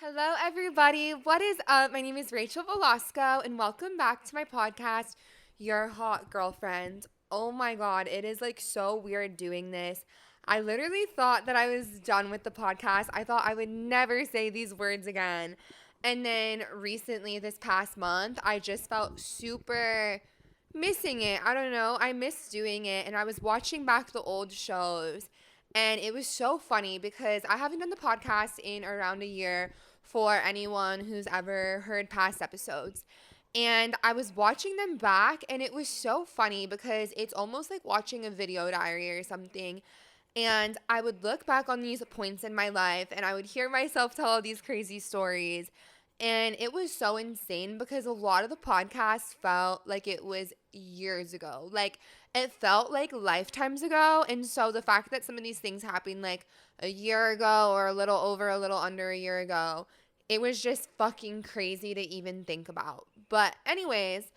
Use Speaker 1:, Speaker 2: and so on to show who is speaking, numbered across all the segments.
Speaker 1: Hello, everybody. What is up? My name is Rachel Velasco, and welcome back to my podcast, Your Hot Girlfriend. Oh my God, it is like so weird doing this. I literally thought that I was done with the podcast. I thought I would never say these words again. And then recently, this past month, I just felt super missing it. I don't know. I miss doing it. And I was watching back the old shows. And it was so funny because I haven't done the podcast in around a year for anyone who's ever heard past episodes. And I was watching them back, and it was so funny because it's almost like watching a video diary or something. And I would look back on these points in my life and I would hear myself tell all these crazy stories. And it was so insane because a lot of the podcast felt like it was years ago. Like it felt like lifetimes ago. And so the fact that some of these things happened like a year ago or a little over, a little under a year ago, it was just fucking crazy to even think about. But, anyways,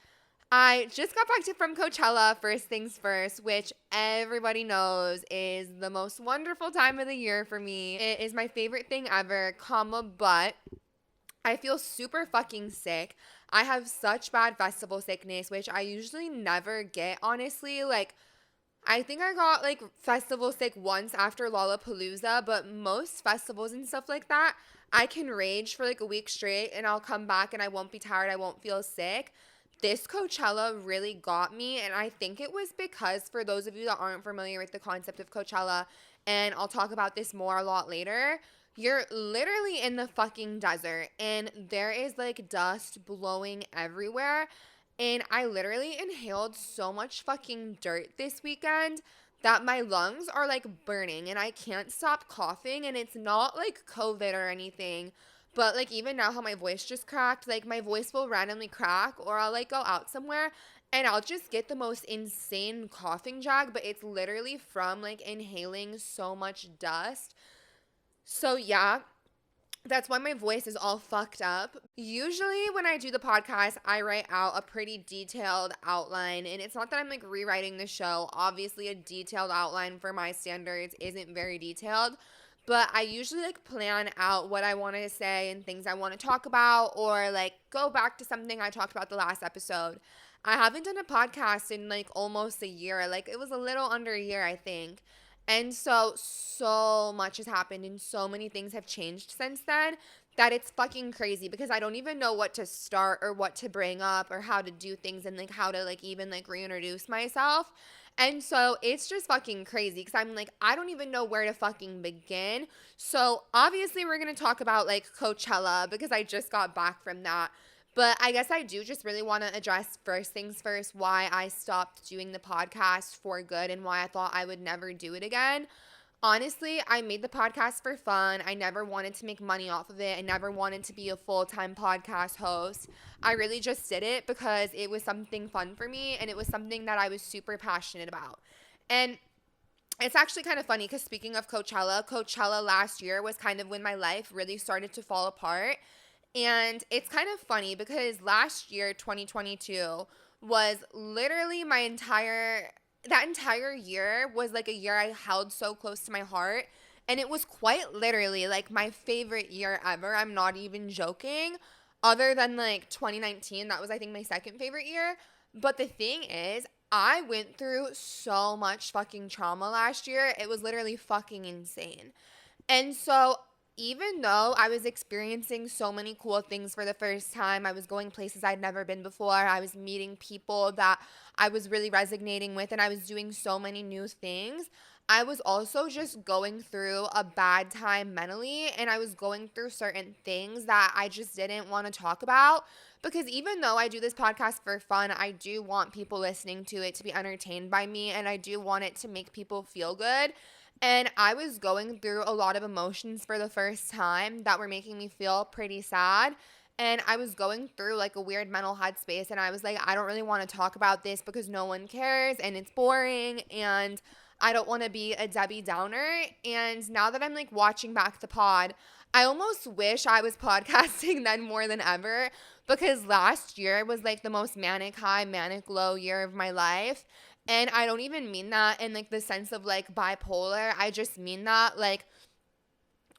Speaker 1: I just got back from Coachella, first things first, which everybody knows is the most wonderful time of the year for me. It is my favorite thing ever, but I feel super fucking sick. I have such bad festival sickness, which I usually never get, honestly. Like, I think I got like festival sick once after Lollapalooza, but most festivals and stuff like that, I can rage for like a week straight and I'll come back and I won't be tired. I won't feel sick. This Coachella really got me, and I think it was because, for those of you that aren't familiar with the concept of Coachella, and I'll talk about this more a lot later, you're literally in the fucking desert and there is like dust blowing everywhere. And I literally inhaled so much fucking dirt this weekend that my lungs are like burning and I can't stop coughing. And it's not like COVID or anything, but like even now how my voice just cracked, like my voice will randomly crack, or I'll like go out somewhere and I'll just get the most insane coughing jag, but it's literally from like inhaling so much dust. So yeah, that's why my voice is all fucked up. Usually, when I do the podcast, I write out a pretty detailed outline, and it's not that I'm like rewriting the show. Obviously, a detailed outline for my standards isn't very detailed, but I usually like plan out what I want to say and things I want to talk about, or like go back to something I talked about the last episode. I haven't done a podcast in like almost a year. Like it was a little under a year, I think. And so much has happened and so many things have changed since then that it's fucking crazy because I don't even know what to start or what to bring up or how to do things and like how to like even like reintroduce myself. And so it's just fucking crazy because I'm like, I don't even know where to fucking begin. So obviously we're going to talk about like Coachella because I just got back from that. But I guess I do just really want to address first things first why I stopped doing the podcast for good and why I thought I would never do it again. Honestly, I made the podcast for fun. I never wanted to make money off of it. I never wanted to be a full-time podcast host. I really just did it because it was something fun for me and it was something that I was super passionate about. And it's actually kind of funny because speaking of Coachella last year was kind of when my life really started to fall apart. And it's kind of funny because last year, 2022, was literally that entire year was like a year I held so close to my heart. And it was quite literally like my favorite year ever. I'm not even joking. Other than like 2019, that was I think my second favorite year. But the thing is, I went through so much fucking trauma last year. It was literally fucking insane. And so even though I was experiencing so many cool things for the first time, I was going places I'd never been before, I was meeting people that I was really resonating with, and I was doing so many new things, I was also just going through a bad time mentally, and I was going through certain things that I just didn't want to talk about. Because even though I do this podcast for fun, I do want people listening to it to be entertained by me, and I do want it to make people feel good. And I was going through a lot of emotions for the first time that were making me feel pretty sad. And I was going through like a weird mental headspace. And I was like, I don't really want to talk about this because no one cares and it's boring. And I don't want to be a Debbie Downer. And now that I'm like watching back the pod, I almost wish I was podcasting then more than ever because last year was like the most manic high, manic low year of my life. And I don't even mean that in like the sense of like bipolar. I just mean that like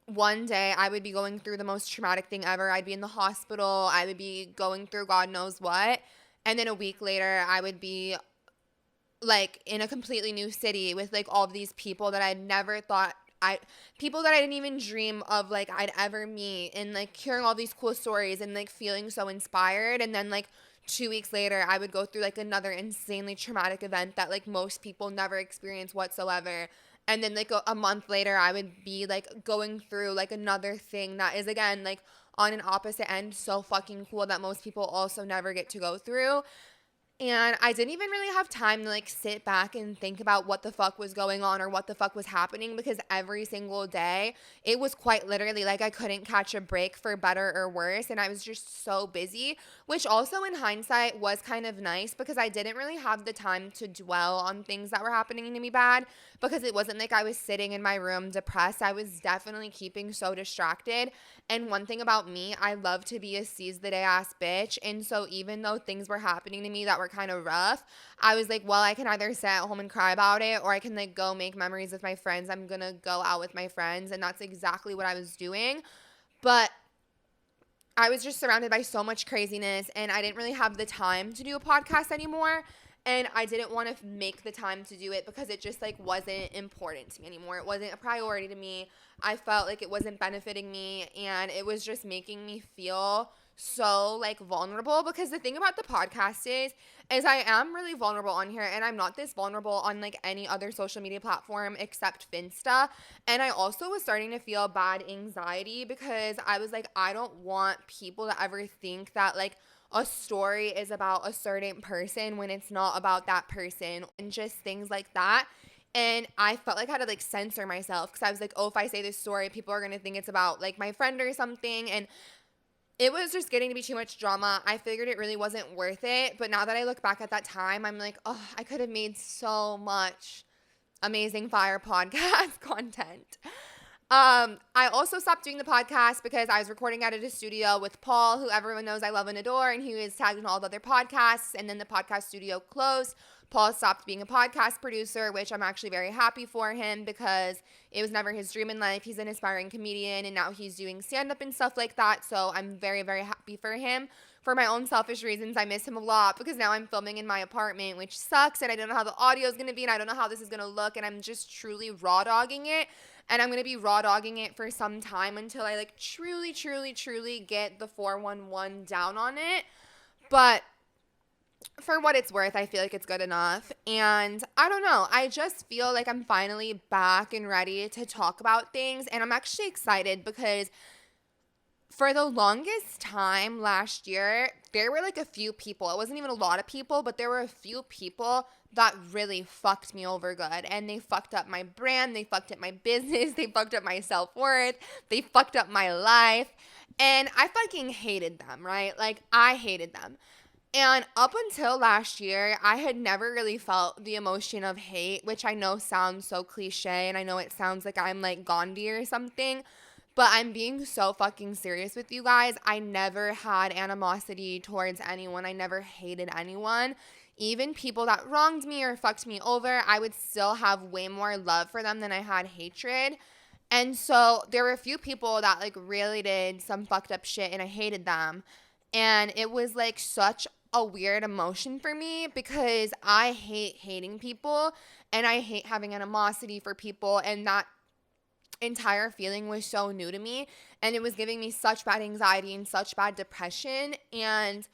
Speaker 1: one day I would be going through the most traumatic thing ever. I'd be in the hospital. I would be going through God knows what. And then a week later, I would be like in a completely new city with like all of these people that I'd never thought people that I didn't even dream of like I'd ever meet, and like hearing all these cool stories and like feeling so inspired. And then like 2 weeks later, I would go through like another insanely traumatic event that like most people never experience whatsoever. And then like a month later, I would be like going through like another thing that is again like on an opposite end, so fucking cool, that most people also never get to go through. And I didn't even really have time to like sit back and think about what the fuck was going on or what the fuck was happening, because every single day it was quite literally like I couldn't catch a break, for better or worse. And I was just so busy, which also in hindsight was kind of nice, because I didn't really have the time to dwell on things that were happening to me bad, because it wasn't like I was sitting in my room depressed. I was definitely keeping so distracted. And one thing about me, I love to be a seize the day ass bitch. And so even though things were happening to me that were kind of rough, I was like, well, I can either sit at home and cry about it, or I can like go make memories with my friends. I'm gonna go out with my friends. And that's exactly what I was doing. But I was just surrounded by so much craziness, and I didn't really have the time to do a podcast anymore. And I didn't want to make the time to do it because it just like wasn't important to me anymore. It wasn't a priority to me. I felt like it wasn't benefiting me, and it was just making me feel so like vulnerable. Because the thing about the podcast is I am really vulnerable on here, and I'm not this vulnerable on like any other social media platform except Finsta. And I also was starting to feel bad anxiety, because I was like, I don't want people to ever think that like a story is about a certain person when it's not about that person, and just things like that. And I felt like I had to like censor myself, because I was like, oh, if I say this story, people are going to think it's about like my friend or something. And it was just getting to be too much drama. I figured it really wasn't worth it. But now that I look back at that time, I'm like, oh, I could have made so much amazing fire podcast content. I also stopped doing the podcast because I was recording out at a studio with Paul, who everyone knows I love and adore, and he was tagged in all the other podcasts. And then the podcast studio closed. Paul stopped being a podcast producer, which I'm actually very happy for him, because it was never his dream in life. He's an aspiring comedian, and now he's doing stand-up and stuff like that. So I'm very, very happy for him. For my own selfish reasons, I miss him a lot, because now I'm filming in my apartment, which sucks, and I don't know how the audio is going to be, and I don't know how this is going to look, and I'm just truly raw dogging it. And I'm going to be raw dogging it for some time until I like truly, truly, truly get the 411 down on it. But for what it's worth, I feel like it's good enough. And I don't know, I just feel like I'm finally back and ready to talk about things. And I'm actually excited, because for the longest time last year, there were like a few people. It wasn't even a lot of people, but there were a few people that really fucked me over good. And they fucked up my brand. They fucked up my business. They fucked up my self-worth. They fucked up my life. And I fucking hated them, right? Like, I hated them. And up until last year, I had never really felt the emotion of hate, which I know sounds so cliche, and I know it sounds like I'm like Gandhi or something, but I'm being so fucking serious with you guys. I never had animosity towards anyone. I never hated anyone. Even people that wronged me or fucked me over, I would still have way more love for them than I had hatred. And so there were a few people that like really did some fucked up shit, and I hated them. And it was like such a weird emotion for me, because I hate hating people, and I hate having animosity for people. And that entire feeling was so new to me, and it was giving me such bad anxiety and such bad depression. And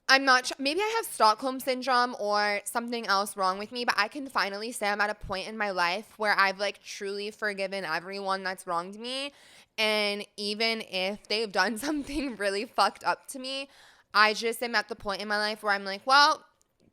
Speaker 1: I'm not sure, maybe I have Stockholm syndrome or something else wrong with me, but I can finally say I'm at a point in my life where I've like truly forgiven everyone that's wronged me. And even if they've done something really fucked up to me, I just am at the point in my life where I'm like, well,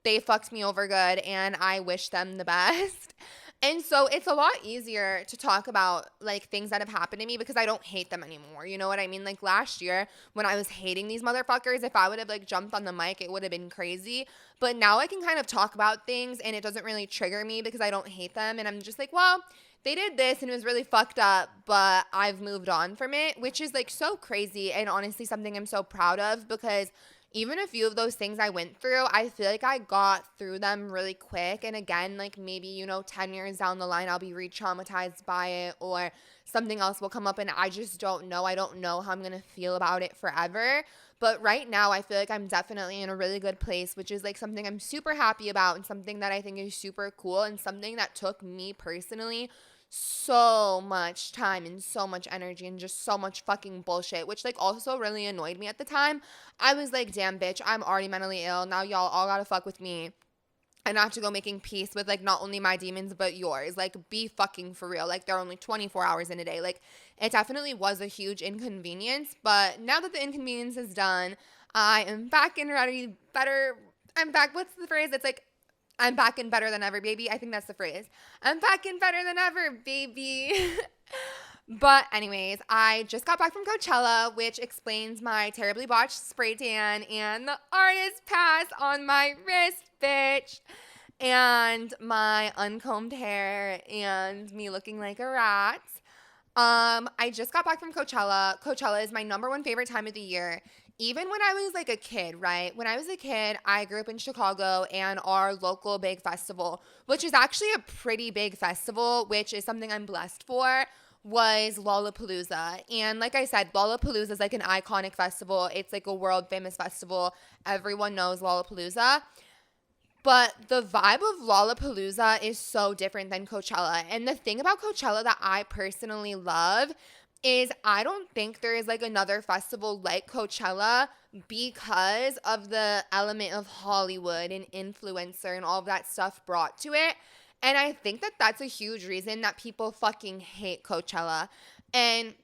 Speaker 1: they fucked me over good, and I wish them the best. And so it's a lot easier to talk about like things that have happened to me, because I don't hate them anymore. You know what I mean? Like last year when I was hating these motherfuckers, if I would have like jumped on the mic, it would have been crazy. But now I can kind of talk about things, and it doesn't really trigger me, because I don't hate them. And I'm just like, well, they did this and it was really fucked up, but I've moved on from it, which is like so crazy, and honestly something I'm so proud of, because even a few of those things I went through, I feel like I got through them really quick. And again, like maybe, 10 years down the line, I'll be re-traumatized by it, or something else will come up and I just don't know. I don't know how I'm going to feel about it forever. But right now, I feel like I'm definitely in a really good place, which is like something I'm super happy about and something that I think is super cool and something that took me personally so much time and so much energy and just so much fucking bullshit, which like also really annoyed me at the time. I was like, damn, bitch, I'm already mentally ill. Now y'all all gotta fuck with me. And I have to go making peace with like not only my demons but yours. Like, be fucking for real. Like, there are only 24 hours in a day. Like, it definitely was a huge inconvenience. But now that the inconvenience is done, I am back and ready, better. I'm back. What's the phrase? It's like, I'm back and better than ever, baby. I think that's the phrase. I'm back and better than ever, baby. But anyways, I just got back from Coachella, which explains my terribly botched spray tan and the artist pass on my wrist, bitch, and my uncombed hair and me looking like a rat. I just got back from Coachella. Coachella is my number one favorite time of the year. Even when I was like a kid, right? When I was a kid, I grew up in Chicago, and our local big festival, which is actually a pretty big festival, which is something I'm blessed for, was Lollapalooza. And like I said, Lollapalooza is like an iconic festival. It's like a world famous festival. Everyone knows Lollapalooza. But the vibe of Lollapalooza is so different than Coachella. And the thing about Coachella that I personally love is I don't think there is like another festival like Coachella because of the element of Hollywood and influencer and all of that stuff brought to it. And I think that that's a huge reason that people fucking hate Coachella. And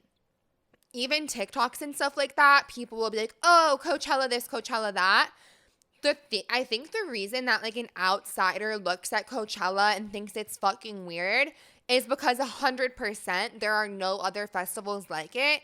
Speaker 1: even TikToks and stuff like that, people will be like, oh, Coachella this, Coachella that. I think the reason that like an outsider looks at Coachella and thinks it's fucking weird is because 100% there are no other festivals like it.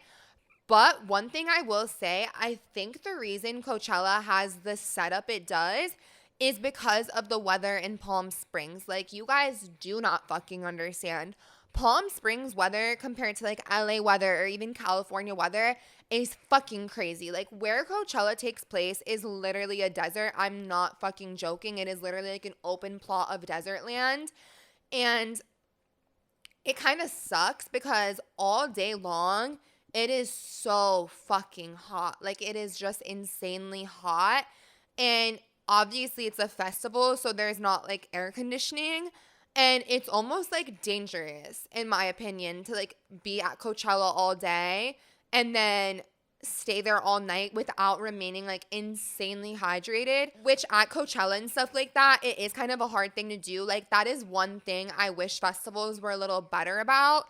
Speaker 1: But one thing I will say, I think the reason Coachella has the setup it does is because of the weather in Palm Springs. Like, you guys do not fucking understand. Palm Springs weather compared to like LA weather or even California weather is fucking crazy. Like, where Coachella takes place is literally a desert. I'm not fucking joking. It is literally like an open plot of desert land. And it kind of sucks because all day long, it is so fucking hot. Like, it is just insanely hot. And obviously, it's a festival, so there's not like air conditioning. And it's almost like dangerous, in my opinion, to like be at Coachella all day and then stay there all night without remaining like insanely hydrated, which at Coachella and stuff like that, it is kind of a hard thing to do. Like, that is one thing I wish festivals were a little better about,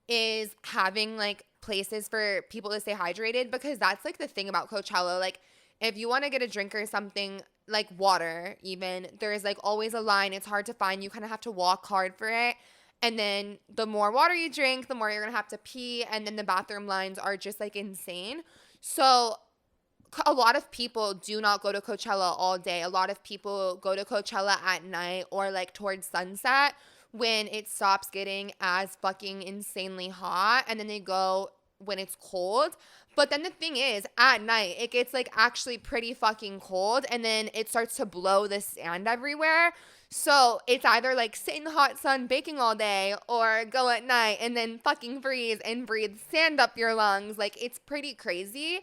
Speaker 1: is having like places for people to stay hydrated, because that's like the thing about Coachella. Like, if you want to get a drink or something, like water even, there is like always a line. It's hard to find. You kind of have to walk hard for it. And then the more water you drink, the more you're going to have to pee. And then the bathroom lines are just like insane. So a lot of people do not go to Coachella all day. A lot of people go to Coachella at night or like towards sunset when it stops getting as fucking insanely hot. And then they go when it's cold. But then the thing is, at night, it gets like actually pretty fucking cold, and then it starts to blow the sand everywhere. So it's either like sit in the hot sun baking all day, or go at night and then fucking freeze and breathe sand up your lungs. Like, it's pretty crazy.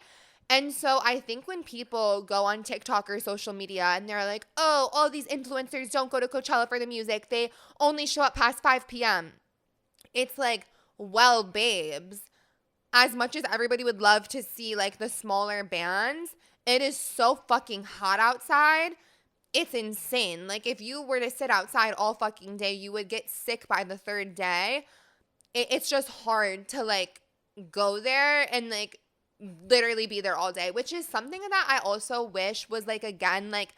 Speaker 1: And so I think when people go on TikTok or social media and they're like, oh, all these influencers don't go to Coachella for the music, they only show up past 5 p.m. It's like, well, babes, as much as everybody would love to see like the smaller bands, it is so fucking hot outside. It's insane. Like, if you were to sit outside all fucking day, you would get sick by the third day. It's just hard to like go there and like literally be there all day, which is something that I also wish was like, again, like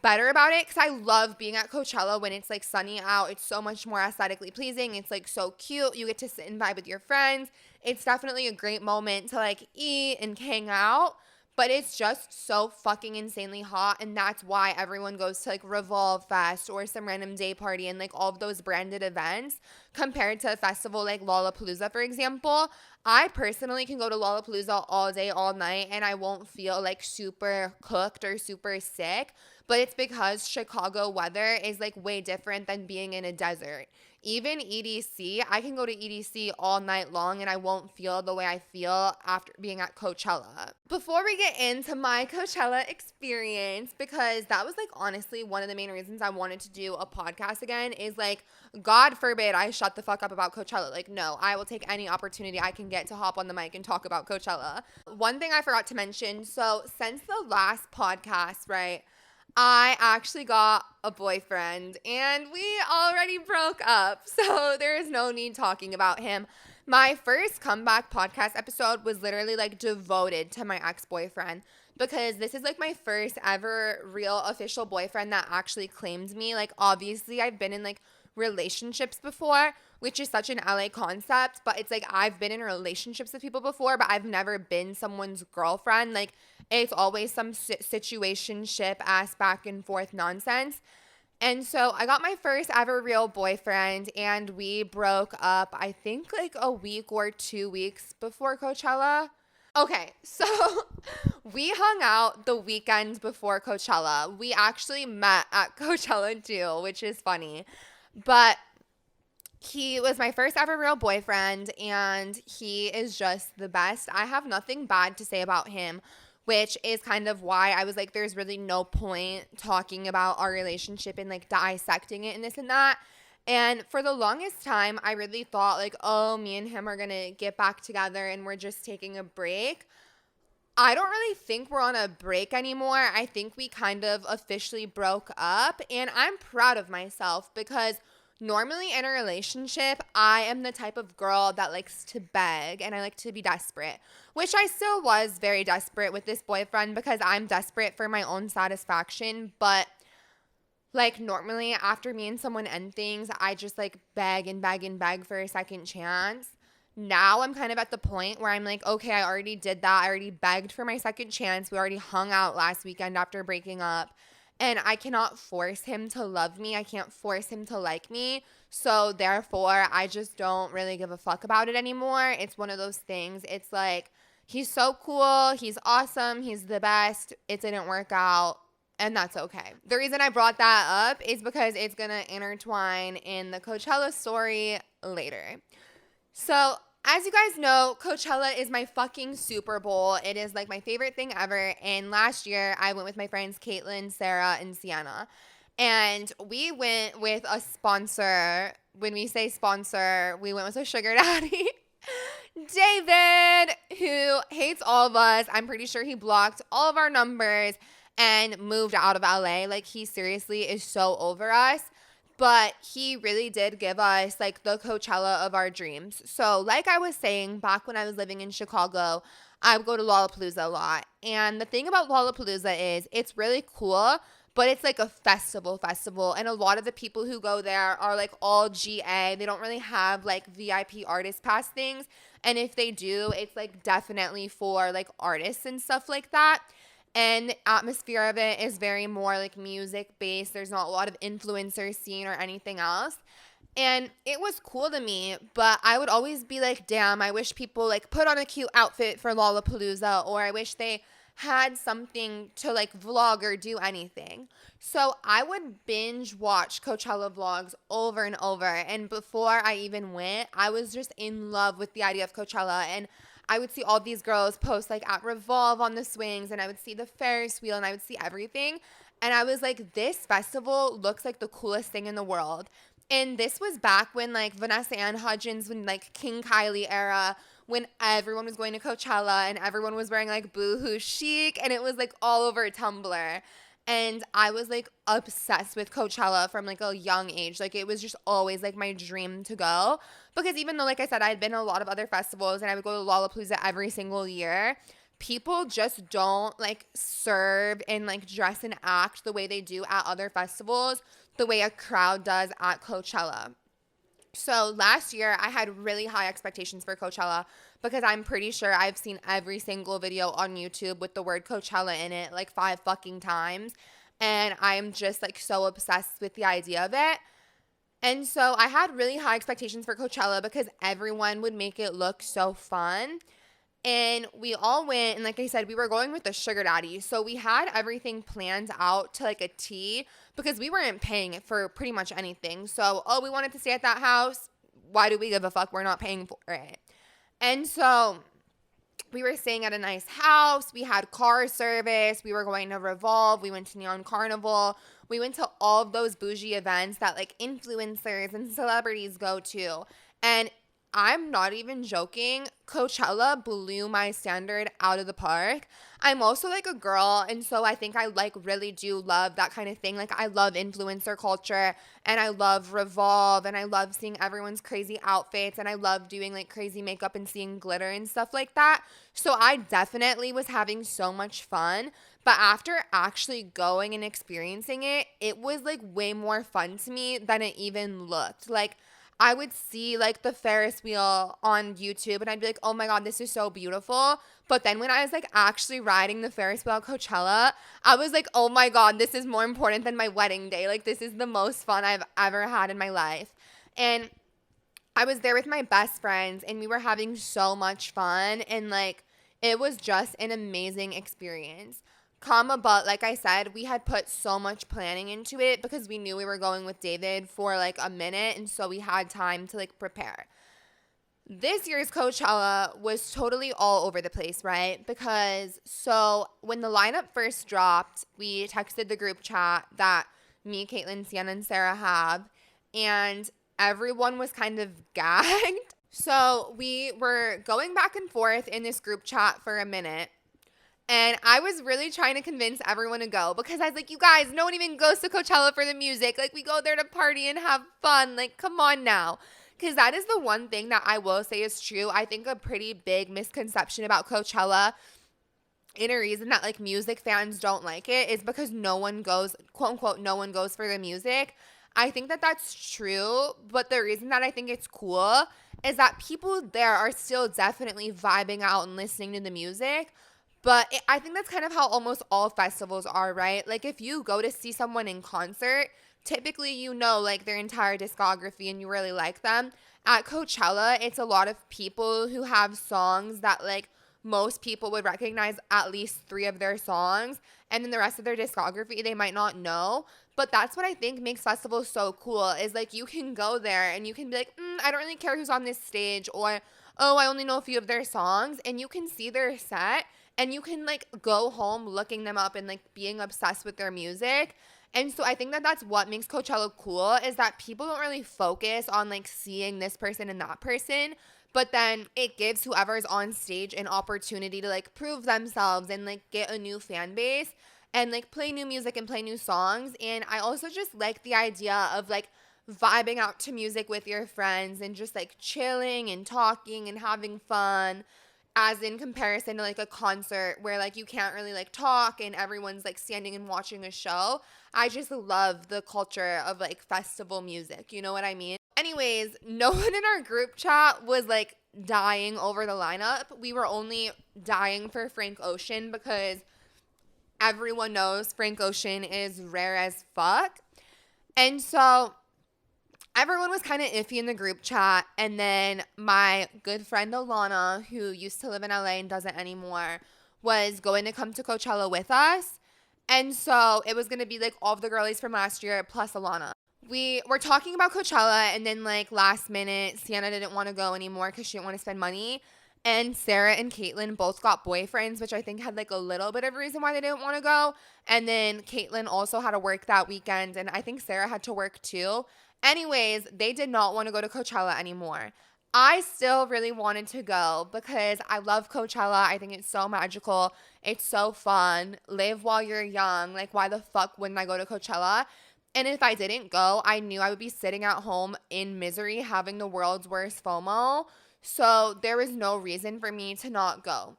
Speaker 1: better about it, because I love being at Coachella when it's like sunny out. It's so much more aesthetically pleasing. It's like so cute. You get to sit and vibe with your friends. It's definitely a great moment to like eat and hang out. but it's just so fucking insanely hot, and that's why everyone goes to like Revolve Fest or some random day party and like all of those branded events compared to a festival like Lollapalooza, for example. I personally can go to Lollapalooza all day, all night, and I won't feel like super cooked or super sick, but it's because Chicago weather is like way different than being in a desert. Even EDC, I can go to EDC all night long and I won't feel the way I feel after being at Coachella. Before we get into my Coachella experience, because that was like honestly one of the main reasons I wanted to do a podcast again, is like, God forbid I shut the fuck up about Coachella. Like, no, I will take any opportunity I can get to hop on the mic and talk about Coachella. One thing I forgot to mention, so since the last podcast, right, I actually got a boyfriend and we already broke up, so there is no need talking about him. My first comeback podcast episode was literally like devoted to my ex-boyfriend, because this is like my first ever real official boyfriend that actually claimed me. Like, obviously I've been in like relationships before, which is such an LA concept, but it's like I've been in relationships with people before, but I've never been someone's girlfriend. Like, it's always some situationship ass back and forth nonsense. And so I got my first ever real boyfriend, and we broke up, I think like a week or 2 weeks before Coachella. Okay, so we hung out the weekend before Coachella. We actually met at Coachella too, which is funny. But he was my first ever real boyfriend, and he is just the best. I have nothing bad to say about him, which is kind of why I was like, there's really no point talking about our relationship and like dissecting it and this and that. And for the longest time, I really thought like, oh, me and him are going to get back together and we're just taking a break. I don't really think we're on a break anymore. I think we kind of officially broke up, and I'm proud of myself because normally in a relationship, I am the type of girl that likes to beg and I like to be desperate, which I still was very desperate with this boyfriend because I'm desperate for my own satisfaction. But like normally after me and someone end things, I just like beg and beg and beg for a second chance. Now I'm kind of at the point where I'm like, okay, I already did that. I already begged for my second chance. We already hung out last weekend after breaking up. And I cannot force him to love me. I can't force him to like me. So therefore, I just don't really give a fuck about it anymore. It's one of those things. It's like, he's so cool. He's awesome. He's the best. It didn't work out. And that's okay. The reason I brought that up is because it's going to intertwine in the Coachella story later. So, as you guys know, Coachella is my fucking Super Bowl. It is like my favorite thing ever. And last year, I went with my friends Caitlin, Sarah, and Sienna. And we went with a sponsor. When we say sponsor, we went with a sugar daddy, David, who hates all of us. I'm pretty sure he blocked all of our numbers and moved out of LA. Like, he seriously is so over us. But he really did give us like the Coachella of our dreams. So like I was saying, back when I was living in Chicago, I would go to Lollapalooza a lot. And the thing about Lollapalooza is it's really cool, but it's like a festival. And a lot of the people who go there are like all GA. They don't really have like VIP artist pass things. And if they do, it's like definitely for like artists and stuff like that. And the atmosphere of it is very more like music based. There's not a lot of influencer scene or anything else. And it was cool to me, but I would always be like, damn, I wish people like put on a cute outfit for Lollapalooza, or I wish they had something to like vlog or do anything. So I would binge watch Coachella vlogs over and over. And before I even went, I was just in love with the idea of Coachella. And I would see all these girls post like at Revolve on the swings, and I would see the Ferris wheel, and I would see everything. And I was like, this festival looks like the coolest thing in the world. And this was back when like Vanessa Ann Hudgens, when like King Kylie era, when everyone was going to Coachella and everyone was wearing like boohoo chic, and it was like all over Tumblr. And I was like obsessed with Coachella from like a young age. Like, it was just always like my dream to go, because even though, like I said, I had been to a lot of other festivals and I would go to Lollapalooza every single year, people just don't like serve and like dress and act the way they do at other festivals, the way a crowd does at Coachella. So last year, I had really high expectations for Coachella because I'm pretty sure I've seen every single video on YouTube with the word Coachella in it like 5 fucking times. And I'm just like so obsessed with the idea of it. And so I had really high expectations for Coachella because everyone would make it look so fun. And we all went, and like I said, we were going with the sugar daddy. So we had everything planned out to like a T because we weren't paying for pretty much anything. So, oh, we wanted to stay at that house. Why do we give a fuck? We're not paying for it. And so we were staying at a nice house. We had car service. We were going to Revolve. We went to Neon Carnival. We went to all of those bougie events that like influencers and celebrities go to. And I'm not even joking. Coachella blew my standard out of the park. I'm also like a girl, and so I think I like really do love that kind of thing. Like I love influencer culture, and I love Revolve, and I love seeing everyone's crazy outfits, and I love doing like crazy makeup and seeing glitter and stuff like that. So I definitely was having so much fun. But after actually going and experiencing it, it was like way more fun to me than it even looked. Like I would see like the Ferris wheel on YouTube and I'd be like, oh my God, this is so beautiful. But then when I was like actually riding the Ferris wheel at Coachella, I was like, oh my God, this is more important than my wedding day. Like this is the most fun I've ever had in my life. And I was there with my best friends and we were having so much fun. And like, it was just an amazing experience. But like I said, we had put so much planning into it because we knew we were going with David for like a minute, and so we had time to like prepare. This year's Coachella was totally all over the place, right? Because so when the lineup first dropped, we texted the group chat that me, Caitlin, Sienna, and Sarah have, and everyone was kind of gagged. So we were going back and forth in this group chat for a minute. And I was really trying to convince everyone to go because I was like, you guys, no one even goes to Coachella for the music. Like, we go there to party and have fun. Like, come on now. Because that is the one thing that I will say is true. I think a pretty big misconception about Coachella, and a reason that, like, music fans don't like it is because no one goes, quote unquote, no one goes for the music. I think that that's true. But the reason that I think it's cool is that people there are still definitely vibing out and listening to the music. But I think that's kind of how almost all festivals are, right? Like if you go to see someone in concert, typically you know like their entire discography and you really like them. At Coachella, it's a lot of people who have songs that like most people would recognize at least 3 of their songs. And then the rest of their discography, they might not know. But that's what I think makes festivals so cool is like you can go there and you can be like, I don't really care who's on this stage, or, oh, I only know a few of their songs. And you can see their set. And you can, like, go home looking them up and, like, being obsessed with their music. And so I think that that's what makes Coachella cool is that people don't really focus on, like, seeing this person and that person. But then it gives whoever's on stage an opportunity to, like, prove themselves and, like, get a new fan base and, like, play new music and play new songs. And I also just like the idea of, like, vibing out to music with your friends and just, like, chilling and talking and having fun. As in comparison to like a concert where like you can't really like talk and everyone's like standing and watching a show. I just love the culture of like festival music. You know what I mean? Anyways, no one in our group chat was like dying over the lineup. We were only dying for Frank Ocean because everyone knows Frank Ocean is rare as fuck. And so everyone was kind of iffy in the group chat. And then my good friend Alana, who used to live in LA and doesn't anymore, was going to come to Coachella with us. And so it was going to be like all of the girlies from last year plus Alana. We were talking about Coachella, and then like last minute, Sienna didn't want to go anymore because she didn't want to spend money. And Sarah and Caitlin both got boyfriends, which I think had like a little bit of a reason why they didn't want to go. And then Caitlin also had to work that weekend, and I think Sarah had to work too. Anyways, they did not want to go to Coachella anymore. I still really wanted to go because I love Coachella. I think it's so magical. It's so fun. Live while you're young. Like, why the fuck wouldn't I go to Coachella? And if I didn't go, I knew I would be sitting at home in misery having the world's worst FOMO. So there was no reason for me to not go.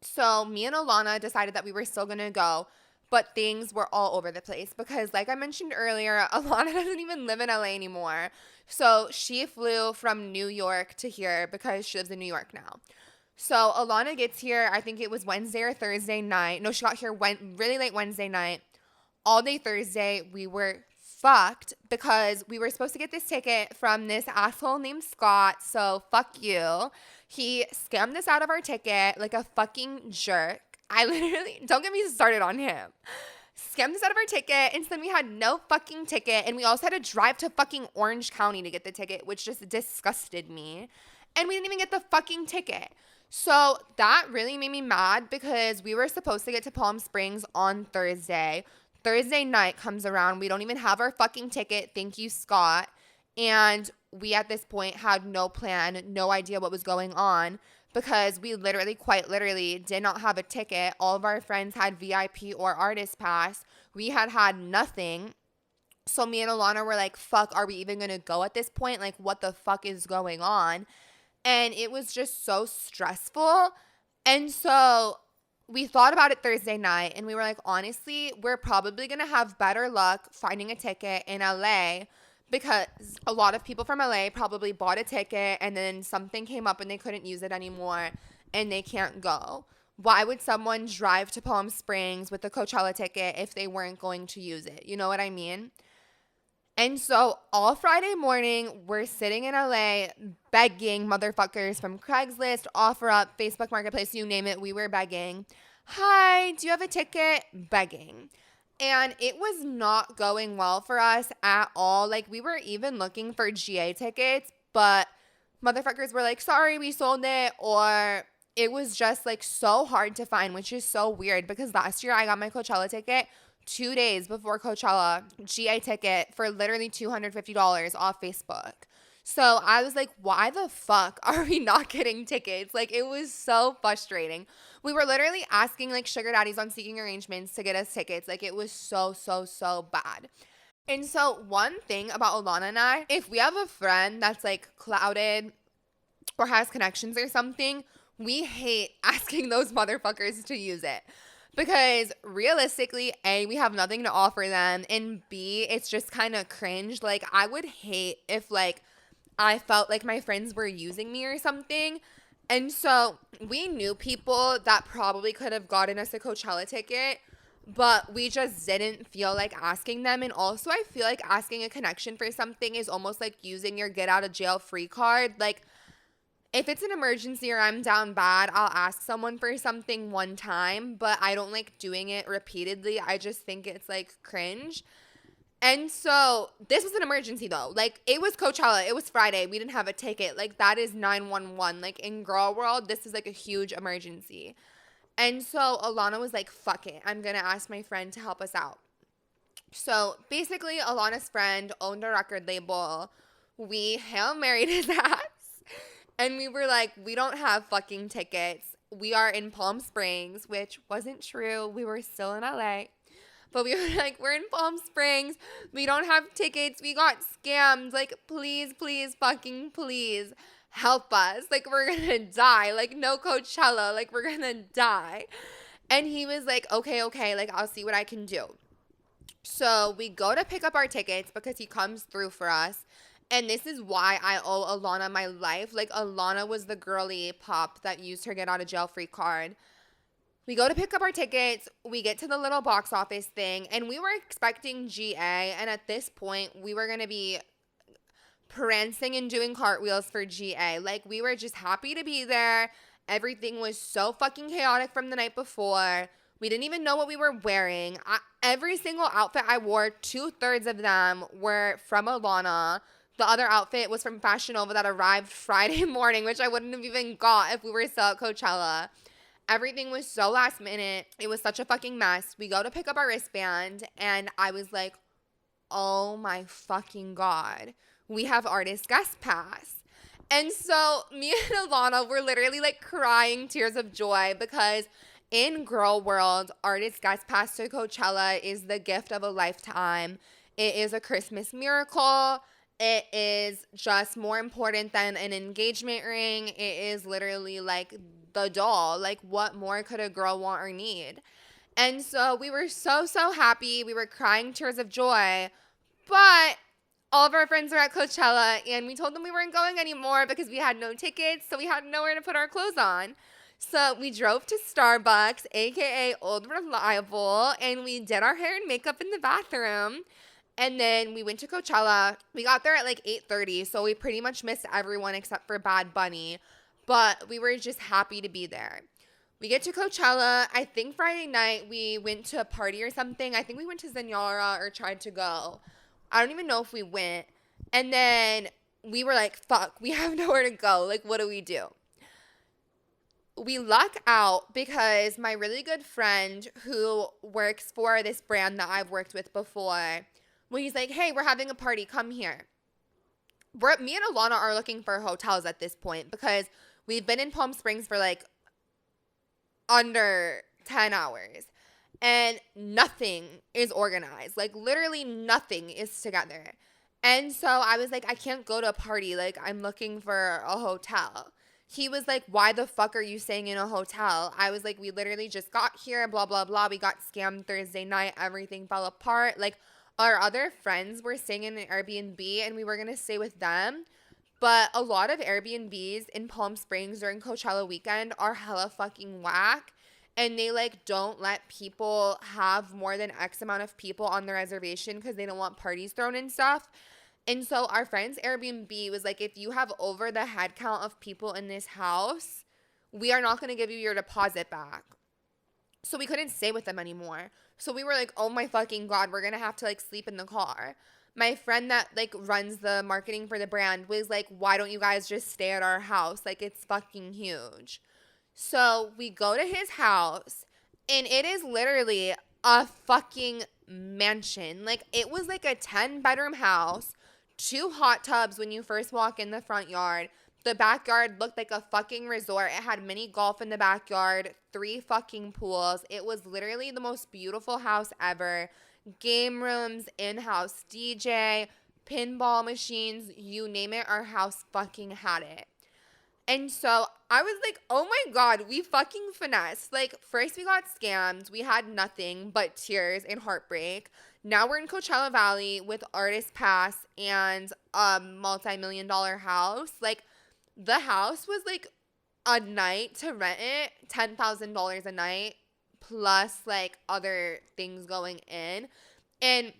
Speaker 1: So me and Alana decided that we were still going to go. but things were all over the place because, like I mentioned earlier, Alana doesn't even live in LA anymore. So she flew from New York to here because she lives in New York now. So Alana gets here, I think it was Wednesday or Thursday night. No, she got here really late Wednesday night. All day Thursday, we were fucked because we were supposed to get this ticket from this asshole named Scott. So fuck you. He scammed us out of our ticket like a fucking jerk. I literally, don't get me started on him. Scammed us out of our ticket, and then we had no fucking ticket, and we also had to drive to fucking Orange County to get the ticket, which just disgusted me. And we didn't even get the fucking ticket. So that really made me mad because we were supposed to get to Palm Springs on Thursday. Thursday night comes around. We don't even have our fucking ticket. Thank you, Scott. And we at this point had no plan, no idea what was going on because we literally, quite literally, did not have a ticket. All of our friends had VIP or artist pass. We had nothing. So me and Alana were like, fuck, are we even going to go at this point? Like, what the fuck is going on? And it was just so stressful. And so we thought about it Thursday night, and we were like, honestly, we're probably going to have better luck finding a ticket in LA because a lot of people from LA probably bought a ticket and then something came up and they couldn't use it anymore and they can't go. Why would someone drive to Palm Springs with a Coachella ticket if they weren't going to use it? You know what I mean? And so all Friday morning, we're sitting in LA begging motherfuckers from Craigslist, OfferUp, Facebook Marketplace, you name it, we were begging. Hi, do you have a ticket? Begging. And it was not going well for us at all. Like, we were even looking for GA tickets, but motherfuckers were like, sorry, we sold it. Or it was just like so hard to find, which is so weird because last year I got my Coachella ticket 2 days before Coachella, GA ticket for literally $250 off Facebook. So I was like, why the fuck are we not getting tickets? Like, it was so frustrating. We were literally asking like sugar daddies on Seeking Arrangements to get us tickets. Like, it was so bad. And so one thing about Alana and I, if we have a friend that's like clouded or has connections or something, we hate asking those motherfuckers to use it. Because realistically, A, we have nothing to offer them, and B, it's just kind of cringe. Like, I would hate if, like, I felt like my friends were using me or something. And so we knew people that probably could have gotten us a Coachella ticket, but we just didn't feel like asking them. And also, I feel like asking a connection for something is almost like using your get out of jail free card. Like, if it's an emergency or I'm down bad, I'll ask someone for something one time, but I don't like doing it repeatedly. I just think it's like cringe. And so this was an emergency though. Like, it was Coachella. It was Friday. We didn't have a ticket. Like, that is 911. Like, in girl world, this is like a huge emergency. And so Alana was like, fuck it. I'm going to ask my friend to help us out. So basically, Alana's friend owned a record label. We Hail Married his ass. And we were like, we don't have fucking tickets. We are in Palm Springs, which wasn't true. We were still in LA. But we were like, we're in Palm Springs. We don't have tickets. We got scammed. Like, please, fucking please help us. Like, we're going to die. Like, no Coachella. Like, we're going to die. And he was like, okay. Like, I'll see what I can do. So we go to pick up our tickets because he comes through for us. And this is why I owe Alana my life. Like, Alana was the girly pop that used her get out of jail free card. We go to pick up our tickets. We get to the little box office thing. And we were expecting GA. And at this point, we were going to be prancing and doing cartwheels for GA. Like, we were just happy to be there. Everything was so fucking chaotic from the night before. We didn't even know what we were wearing. Every single outfit I wore, 2/3 of them were from Alana. The other outfit was from Fashion Nova that arrived Friday morning, which I wouldn't have even got if we were still at Coachella. Everything was so last minute. It was such a fucking mess. We go to pick up our wristband, and I was like, oh my fucking God. We have artist guest pass. And so me and Alana were literally like crying tears of joy because in girl world, artist guest pass to Coachella is the gift of a lifetime. It is a Christmas miracle. It is just more important than an engagement ring. It is literally like the doll. Like, what more could a girl want or need? And so we were so, so happy. We were crying tears of joy. But all of our friends were at Coachella, and we told them we weren't going anymore because we had no tickets, so we had nowhere to put our clothes on. So we drove to Starbucks, aka Old Reliable, and we did our hair and makeup in the bathroom. And then we went to Coachella. We got there at like 8:30, so we pretty much missed everyone except for Bad Bunny. But we were just happy to be there. We get to Coachella. I think Friday night we went to a party or something. I think we went to Zenyatta or tried to go. I don't even know if we went. And then we were like, fuck, we have nowhere to go. Like, what do we do? We luck out because my really good friend who works for this brand that I've worked with before, well, he's like, hey, we're having a party. Come here. Me and Alana are looking for hotels at this point because we've been in Palm Springs for like under 10 hours. And nothing is organized. Like, literally nothing is together. And so I was like, I can't go to a party. Like, I'm looking for a hotel. He was like, why the fuck are you staying in a hotel? I was like, we literally just got here, blah, blah, blah. We got scammed Thursday night. Everything fell apart. Like, our other friends were staying in an Airbnb, and we were going to stay with them. But a lot of Airbnbs in Palm Springs during Coachella weekend are hella fucking whack. And they, like, don't let people have more than X amount of people on the reservation because they don't want parties thrown and stuff. And so our friend's Airbnb was like, if you have over the head count of people in this house, we are not going to give you your deposit back. So we couldn't stay with them anymore. So we were like, oh my fucking God, we're going to have to, like, sleep in the car. My friend that, like, runs the marketing for the brand was like, why don't you guys just stay at our house? Like, it's fucking huge. So we go to his house, and it is literally a fucking mansion. Like, it was like a 10-bedroom house, 2 hot tubs when you first walk in the front yard. The backyard looked like a fucking resort. It had mini golf in the backyard, 3 fucking pools. It was literally the most beautiful house ever. Game rooms, in-house DJ, pinball machines, you name it, our house fucking had it. And so I was like, oh my God, we fucking finessed. Like, first we got scammed. We had nothing but tears and heartbreak. Now we're in Coachella Valley with Artist Pass and a multi-million-dollar house. Like, the house was like a night to rent it, $10,000 a night, plus like other things going in. And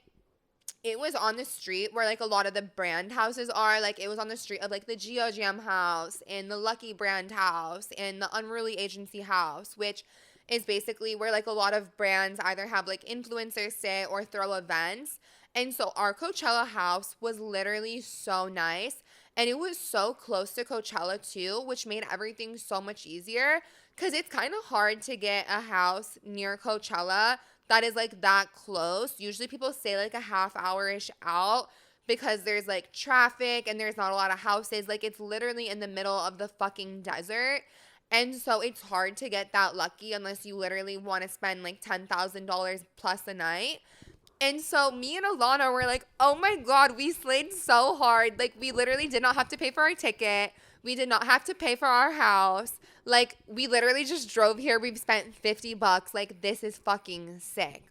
Speaker 1: it was on the street where, like, a lot of the brand houses are. Like, it was on the street of, like, the Geo Jam house and the Lucky Brand house and the Unruly Agency house, which is basically where, like, a lot of brands either have, like, influencers stay or throw events. And so our Coachella house was literally so nice. And it was so close to Coachella, too, which made everything so much easier because it's kind of hard to get a house near Coachella that is like that close. Usually people stay like a half hour-ish out because there's like traffic and there's not a lot of houses. Like, it's literally in the middle of the fucking desert. And so it's hard to get that lucky unless you literally want to spend like $10,000 plus a night. And so me and Alana were like, oh my God, we slayed so hard. Like, we literally did not have to pay for our ticket. We did not have to pay for our house. Like, we literally just drove here. We've spent $50. Like, this is fucking sick.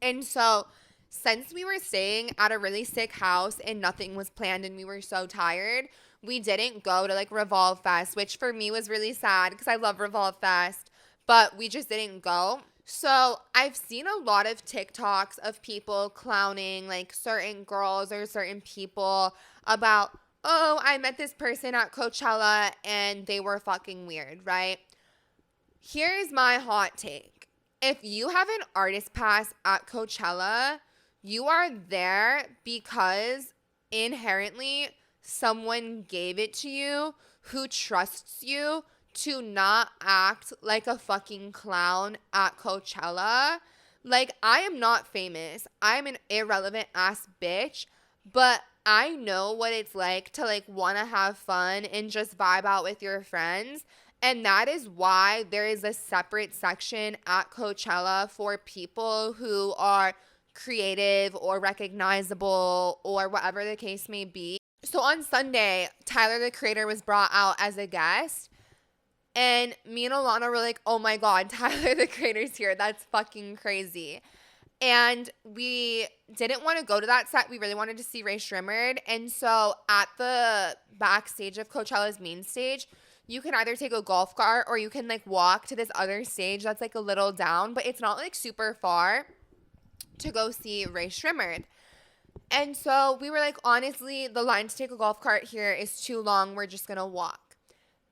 Speaker 1: And so since we were staying at a really sick house and nothing was planned and we were so tired, we didn't go to like Revolve Fest, which for me was really sad because I love Revolve Fest, but we just didn't go. So I've seen a lot of TikToks of people clowning like certain girls or certain people about, oh, I met this person at Coachella and they were fucking weird, right? Here's my hot take. If you have an artist pass at Coachella, you are there because inherently someone gave it to you who trusts you to not act like a fucking clown at Coachella. Like, I am not famous. I'm an irrelevant ass bitch, but I know what it's like to like want to have fun and just vibe out with your friends. And that is why there is a separate section at Coachella for people who are creative or recognizable or whatever the case may be. So on Sunday, Tyler, the Creator, was brought out as a guest. And me and Alana were like, oh my God, Tyler the Creator's here. That's fucking crazy. And we didn't want to go to that set. We really wanted to see Ray Shrimmered. And so at the backstage of Coachella's main stage, you can either take a golf cart or you can like walk to this other stage that's like a little down, but it's not like super far to go see Ray Shrimmered. And so we were like, honestly, the line to take a golf cart here is too long. We're just going to walk.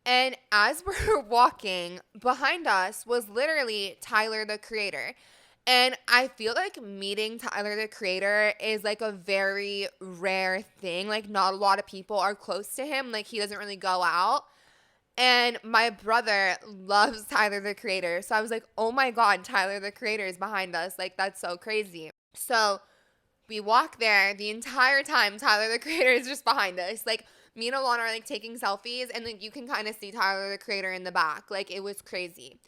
Speaker 1: And as we're walking, behind us was literally Tyler the Creator. And I feel like meeting Tyler the Creator is like a very rare thing. Like not a lot of people are close to him. Like he doesn't really go out. And my brother loves Tyler the Creator. So I was like, oh my God, Tyler the Creator is behind us. Like that's so crazy. So we walk there the entire time. Tyler the Creator is just behind us. Like me and Alana are like taking selfies and like you can kind of see Tyler the Creator in the back. Like it was crazy.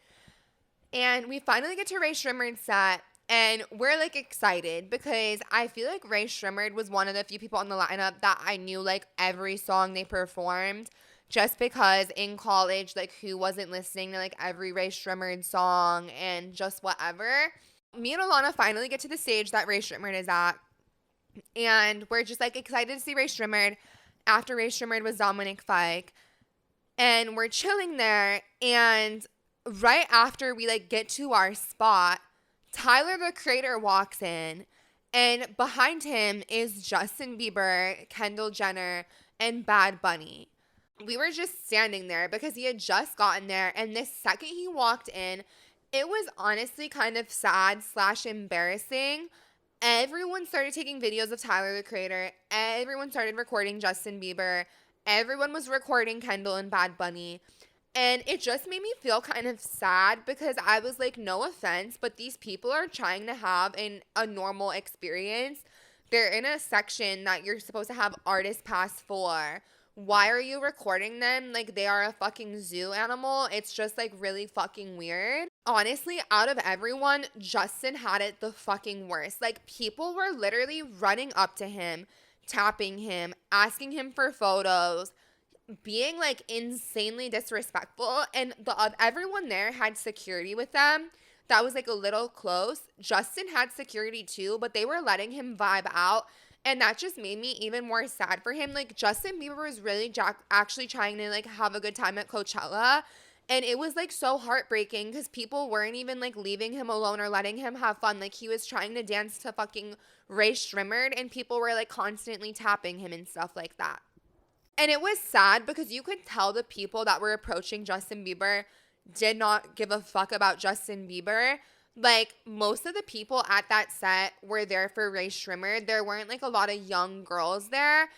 Speaker 1: And we finally get to Ray Shrimmered's set, and we're like excited because I feel like Ray Shrimmered was one of the few people on the lineup that I knew like every song they performed, just because in college, like who wasn't listening to like every Ray Shrimmered song and just whatever. Me and Alana finally get to the stage that Ray Shrimmered is at, and we're just like excited to see Ray Shrimmered. After Ray Shrimmered was Dominic Fike, and we're chilling there, and right after we like get to our spot, Tyler the Creator walks in, and behind him is Justin Bieber, Kendall Jenner, and Bad Bunny. We were just standing there because he had just gotten there, and the second he walked in, it was honestly kind of sad / embarrassing. Everyone started taking videos of Tyler the Creator. Everyone started recording Justin Bieber. Everyone was recording Kendall and Bad Bunny. And it just made me feel kind of sad because I was like, no offense, but these people are trying to have a normal experience. They're in a section that you're supposed to have artist pass for. Why are you recording them like they are a fucking zoo animal? It's just like really fucking weird. Honestly, out of everyone, Justin had it the fucking worst. Like people were literally running up to him, tapping him, asking him for photos, being like insanely disrespectful, and everyone there had security with them. That was like a little close. Justin had security too, but they were letting him vibe out, and that just made me even more sad for him. Like Justin Bieber was really actually trying to like have a good time at Coachella, and it was like so heartbreaking because people weren't even like leaving him alone or letting him have fun. Like he was trying to dance to fucking Ray Shrimmered, and people were like constantly tapping him and stuff like that. And it was sad because you could tell the people that were approaching Justin Bieber did not give a fuck about Justin Bieber. Like, most of the people at that set were there for Ray Shrimmered. There weren't, like, a lot of young girls there.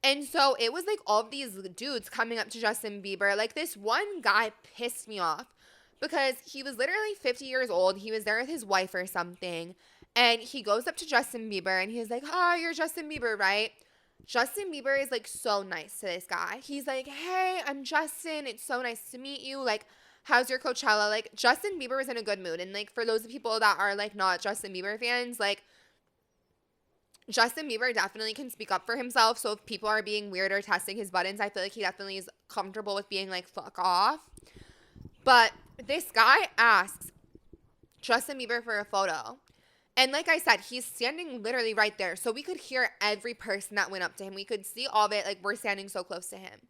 Speaker 1: And so it was, like, all of these dudes coming up to Justin Bieber. Like, this one guy pissed me off because he was literally 50 years old. He was there with his wife or something. And he goes up to Justin Bieber and he's like, oh, you're Justin Bieber, right? Justin Bieber is, like, so nice to this guy. He's like, hey, I'm Justin. It's so nice to meet you. Like, how's your Coachella? Like, Justin Bieber was in a good mood. And, like, for those people that are, like, not Justin Bieber fans, like, Justin Bieber definitely can speak up for himself. So if people are being weird or testing his buttons, I feel like he definitely is comfortable with being, like, fuck off. But this guy asks Justin Bieber for a photo. And like I said, he's standing literally right there. So we could hear every person that went up to him. We could see all of it. Like, we're standing so close to him.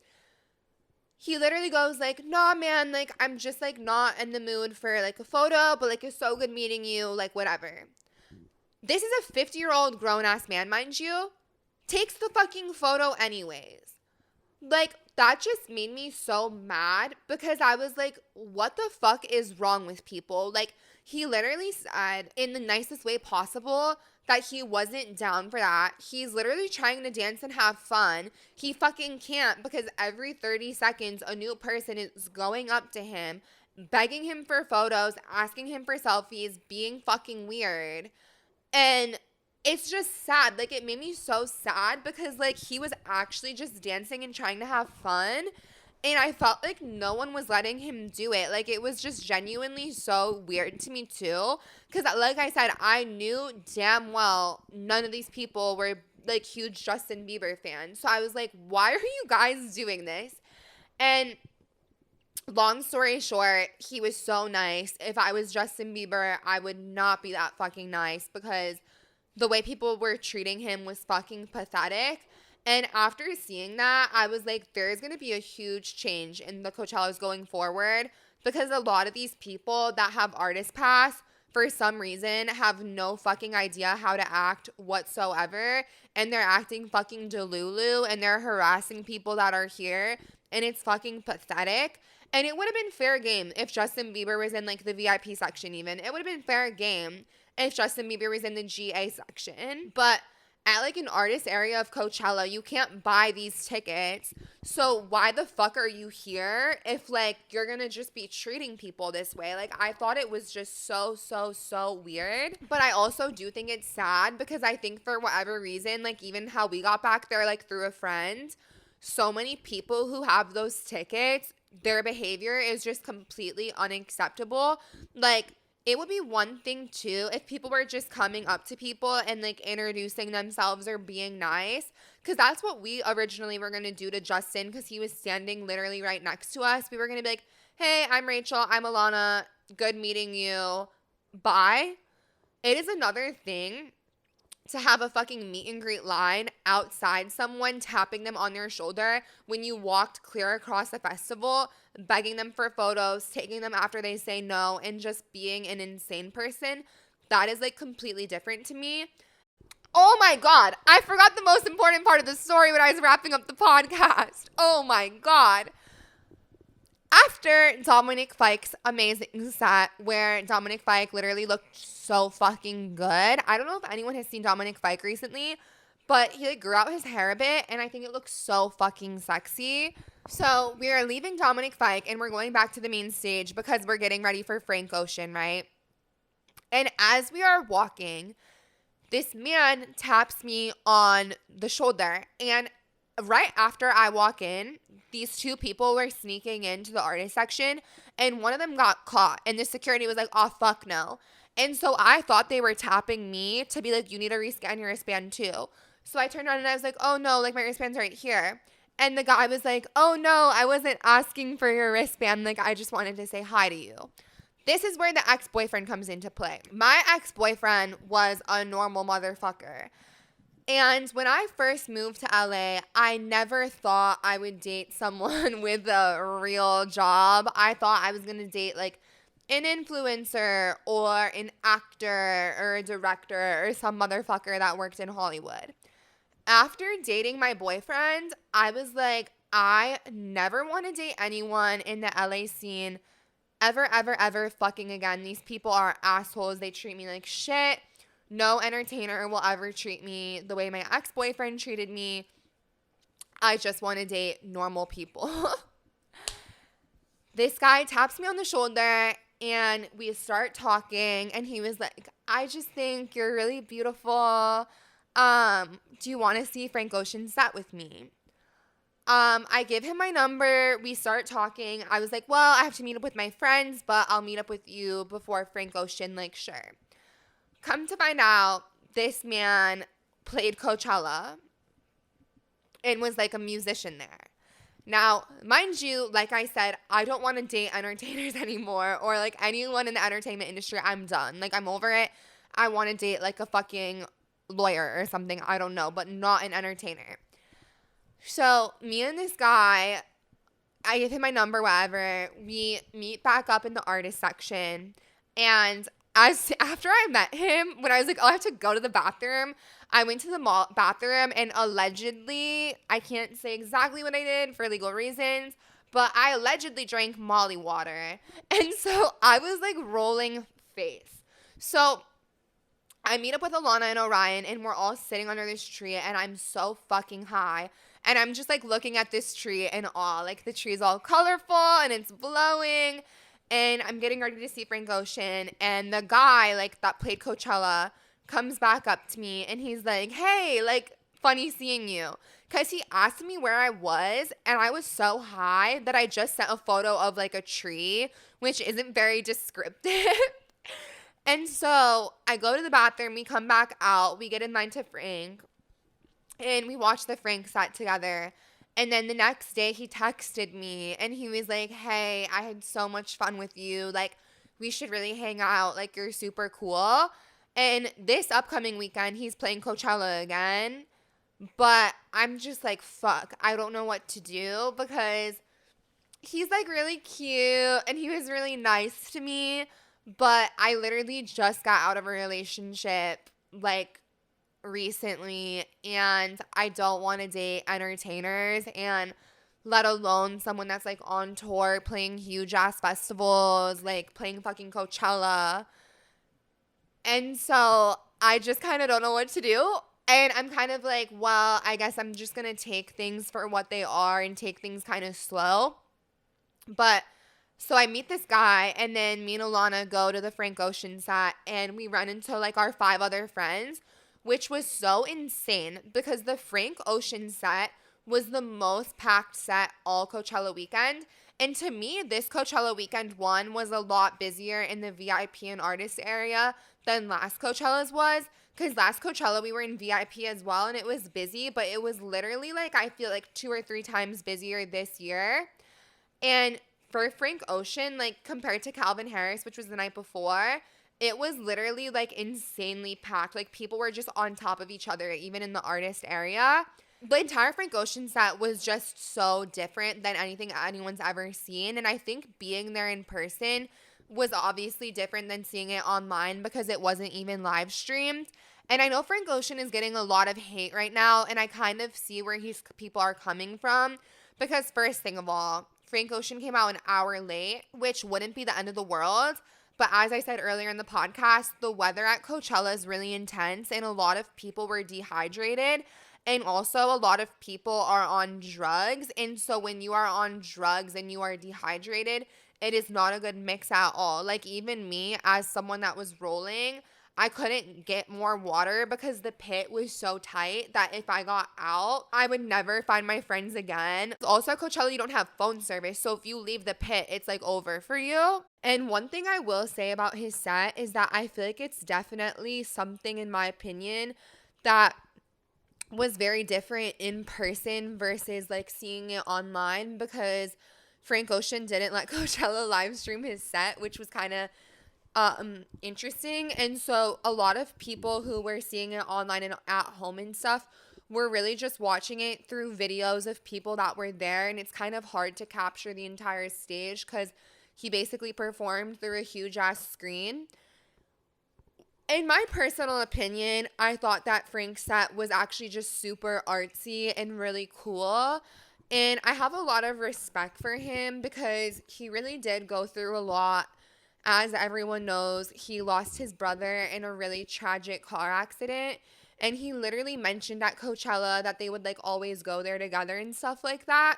Speaker 1: He literally goes like, nah, man, like, I'm just, like, not in the mood for, like, a photo. But, like, it's so good meeting you. Like, whatever. This is a 50-year-old grown-ass man, mind you. Takes the fucking photo anyways. Like, that just made me so mad because I was like, what the fuck is wrong with people? Like, he literally said in the nicest way possible that he wasn't down for that. He's literally trying to dance and have fun. He fucking can't because every 30 seconds a new person is going up to him, begging him for photos, asking him for selfies, being fucking weird. And it's just sad. Like, it made me so sad because, like, he was actually just dancing and trying to have fun. And I felt like no one was letting him do it. Like, it was just genuinely so weird to me, too. Because, like I said, I knew damn well none of these people were, like, huge Justin Bieber fans. So I was like, why are you guys doing this? And Long story short, he was so nice. If I was Justin Bieber, I would not be that fucking nice because the way people were treating him was fucking pathetic. And after seeing that, I was like, there's going to be a huge change in the Coachellas going forward because a lot of these people that have artist pass, for some reason, have no fucking idea how to act whatsoever. And they're acting fucking delulu and they're harassing people that are here. And it's fucking pathetic. And it would have been fair game if Justin Bieber was in like the VIP section even. It would have been fair game if Justin Bieber was in the GA section. But at like an artist area of Coachella, you can't buy these tickets. So why the fuck are you here if like you're gonna just be treating people this way? Like I thought it was just so weird. But I also do think it's sad because I think for whatever reason, like even how we got back there like through a friend, so many people who have those tickets, their behavior is just completely unacceptable. Like it would be one thing too if people were just coming up to people and like introducing themselves or being nice, because that's what we originally were going to do to Justin because he was standing literally right next to us. We were going to be like, hey, I'm Rachel, I'm Alana, good meeting you, bye. It is another thing to have a fucking meet and greet line outside someone tapping them on their shoulder when you walked clear across the festival, begging them for photos, taking them after they say no, and just being an insane person. That is like completely different to me. Oh my God, I forgot the most important part of the story when I was wrapping up the podcast. Oh my God. After Dominic Fike's amazing set where Dominic Fike literally looked so fucking good. I don't know if anyone has seen Dominic Fike recently, but he like grew out his hair a bit and I think it looks so fucking sexy. So we are leaving Dominic Fike and we're going back to the main stage because we're getting ready for Frank Ocean, right? And as we are walking, this man taps me on the shoulder, and right after I walk in, these two people were sneaking into the artist section and one of them got caught and the security was like, oh, fuck no. And so I thought they were tapping me to be like, you need to rescan your wristband too. So I turned around and I was like, oh no, like my wristband's right here. And the guy was like, oh no, I wasn't asking for your wristband. Like I just wanted to say hi to you. This is where the ex-boyfriend comes into play. My ex-boyfriend was a normal motherfucker. And when I first moved to LA, I never thought I would date someone with a real job. I thought I was going to date like an influencer or an actor or a director or some motherfucker that worked in Hollywood. After dating my boyfriend, I was like, I never want to date anyone in the LA scene ever fucking again. These people are assholes. They treat me like shit. No entertainer will ever treat me the way my ex-boyfriend treated me. I just want to date normal people. This guy taps me on the shoulder and we start talking and he was like, I just think you're really beautiful. Do you want to see Frank Ocean's set with me? I give him my number. We start talking. I was like, well, I have to meet up with my friends, but I'll meet up with you before Frank Ocean. Like, sure. Come to find out, this man played Coachella and was like a musician there. Now, mind you, like I said, I don't want to date entertainers anymore or like anyone in the entertainment industry. I'm done. Like, I'm over it. I want to date like a fucking lawyer or something. I don't know, but not an entertainer. So me and this guy, I give him my number, whatever. We meet back up in the artist section. And after I met him, when I was like, oh, I have to go to the bathroom, I went to the bathroom and allegedly, I can't say exactly what I did for legal reasons, but I allegedly drank Molly water. And so I was like rolling face. So I meet up with Alana and Orion and we're all sitting under this tree and I'm so fucking high. And I'm just like looking at this tree in awe. Like the tree's all colorful and it's blowing. And I'm getting ready to see Frank Ocean. And the guy like that played Coachella comes back up to me and he's like, hey, like funny seeing you. Because he asked me where I was and I was so high that I just sent a photo of like a tree, which isn't very descriptive. And so I go to the bathroom, we come back out, we get in line to Frank. And we watched the Frank set together. And then the next day he texted me and he was like, hey, I had so much fun with you. Like, we should really hang out. Like, you're super cool. And this upcoming weekend, he's playing Coachella again. But I'm just like, fuck, I don't know what to do because he's like really cute and he was really nice to me. But I literally just got out of a relationship like recently and I don't want to date entertainers and let alone someone that's like on tour playing huge ass festivals, like playing fucking Coachella. And so I just kind of don't know what to do. And I'm kind of like, well, I guess I'm just going to take things for what they are and take things kind of slow. But so I meet this guy and then me and Alana go to the Frank Ocean set and we run into like our 5 other friends, which was so insane because the Frank Ocean set was the most packed set all Coachella weekend. And to me, this Coachella weekend one was a lot busier in the VIP and artist area than last Coachella's was. Because last Coachella, we were in VIP as well, and it was busy, but it was literally like, I feel like 2 or 3 times busier this year. And for Frank Ocean, like compared to Calvin Harris, which was the night before, it was literally like insanely packed. Like people were just on top of each other, even in the artist area. The entire Frank Ocean set was just so different than anything anyone's ever seen. And I think being there in person was obviously different than seeing it online because it wasn't even live streamed. And I know Frank Ocean is getting a lot of hate right now, and I kind of see where people are coming from. Because first thing of all, Frank Ocean came out an hour late, which wouldn't be the end of the world. But as I said earlier in the podcast, the weather at Coachella is really intense, and a lot of people were dehydrated. And also a lot of people are on drugs. And so when you are on drugs and you are dehydrated, it is not a good mix at all. Like even me, as someone that was rolling, I couldn't get more water because the pit was so tight that if I got out, I would never find my friends again. Also, at Coachella, you don't have phone service. So if you leave the pit, it's like over for you. And one thing I will say about his set is that I feel like it's definitely something, in my opinion, that was very different in person versus like seeing it online because Frank Ocean didn't let Coachella live stream his set, which was kind of interesting. And so a lot of people who were seeing it online and at home and stuff were really just watching it through videos of people that were there, and it's kind of hard to capture the entire stage because he basically performed through a huge ass screen. In my personal opinion, I thought that Frank's set was actually just super artsy and really cool. And I have a lot of respect for him because he really did go through a lot. As everyone knows, he lost his brother in a really tragic car accident. And he literally mentioned at Coachella that they would like always go there together and stuff like that.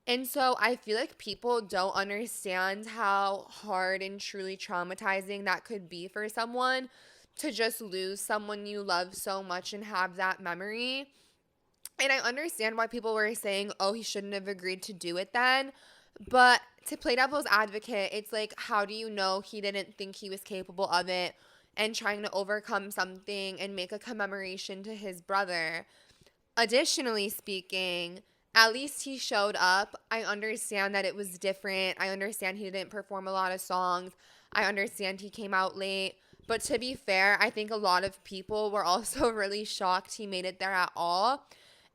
Speaker 1: And so I feel like people don't understand how hard and truly traumatizing that could be for someone to just lose someone you love so much and have that memory. And I understand why people were saying, oh, he shouldn't have agreed to do it then. But to play devil's advocate, it's like, how do you know he didn't think he was capable of it and trying to overcome something and make a commemoration to his brother? Additionally speaking, at least he showed up. I understand that it was different. I understand he didn't perform a lot of songs. I understand he came out late. But to be fair, I think a lot of people were also really shocked he made it there at all.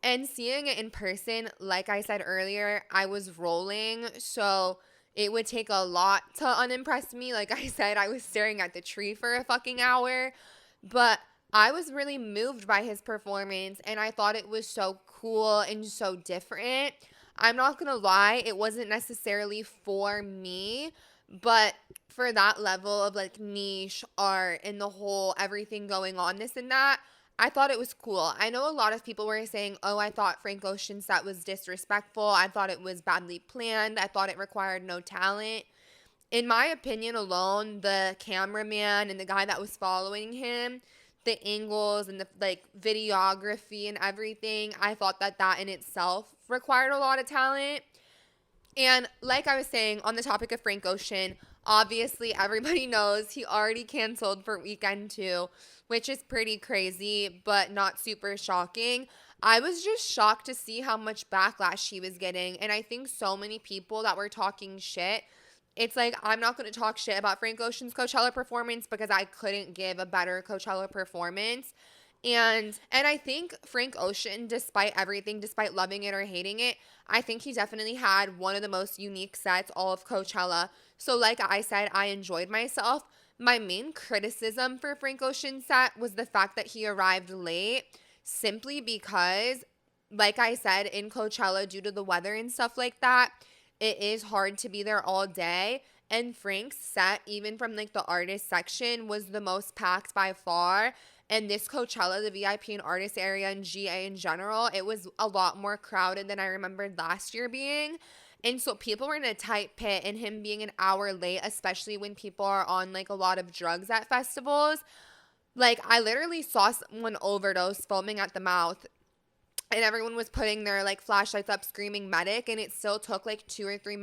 Speaker 1: And seeing it in person, like I said earlier, I was rolling, so it would take a lot to unimpress me. Like I said, I was staring at the tree for a fucking hour. But I was really moved by his performance, and I thought it was so cool and so different. I'm not gonna lie, it wasn't necessarily for me, but for that level of like niche art and the whole everything going on, this and that, I thought it was cool. I know a lot of people were saying, oh, I thought Frank Ocean's set was disrespectful. I thought it was badly planned. I thought it required no talent. In my opinion alone, the cameraman and the guy that was following him, the angles and the like videography and everything, I thought that in itself required a lot of talent. And like I was saying on the topic of Frank Ocean, obviously everybody knows he already canceled for weekend 2, which is pretty crazy, but not super shocking. I was just shocked to see how much backlash he was getting. And I think so many people that were talking shit, it's like, I'm not going to talk shit about Frank Ocean's Coachella performance because I couldn't give a better Coachella performance. And I think Frank Ocean, despite everything, despite loving it or hating it, I think he definitely had one of the most unique sets all of Coachella. So like I said, I enjoyed myself. My main criticism for Frank Ocean's set was the fact that he arrived late, simply because, like I said, in Coachella, due to the weather and stuff like that, it is hard to be there all day. And Frank's set, even from like the artist section, was the most packed by far. And this Coachella, the VIP and artist area and GA in general, it was a lot more crowded than I remembered last year being. And so people were in a tight pit, and him being an hour late, especially when people are on like a lot of drugs at festivals. Like, I literally saw someone overdose foaming at the mouth, and everyone was putting their like flashlights up screaming medic, and it still took like 2 or 3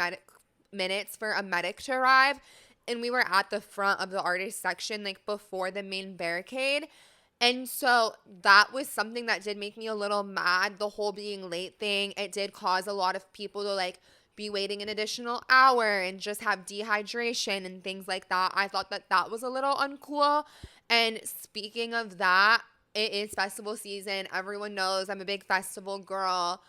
Speaker 1: minutes for a medic to arrive. And we were at the front of the artist section, like before the main barricade. And so that was something that did make me a little mad, the whole being late thing. It did cause a lot of people to like be waiting an additional hour and just have dehydration and things like that. I thought that that was a little uncool. And speaking of that, it is festival season. Everyone knows I'm a big festival girl.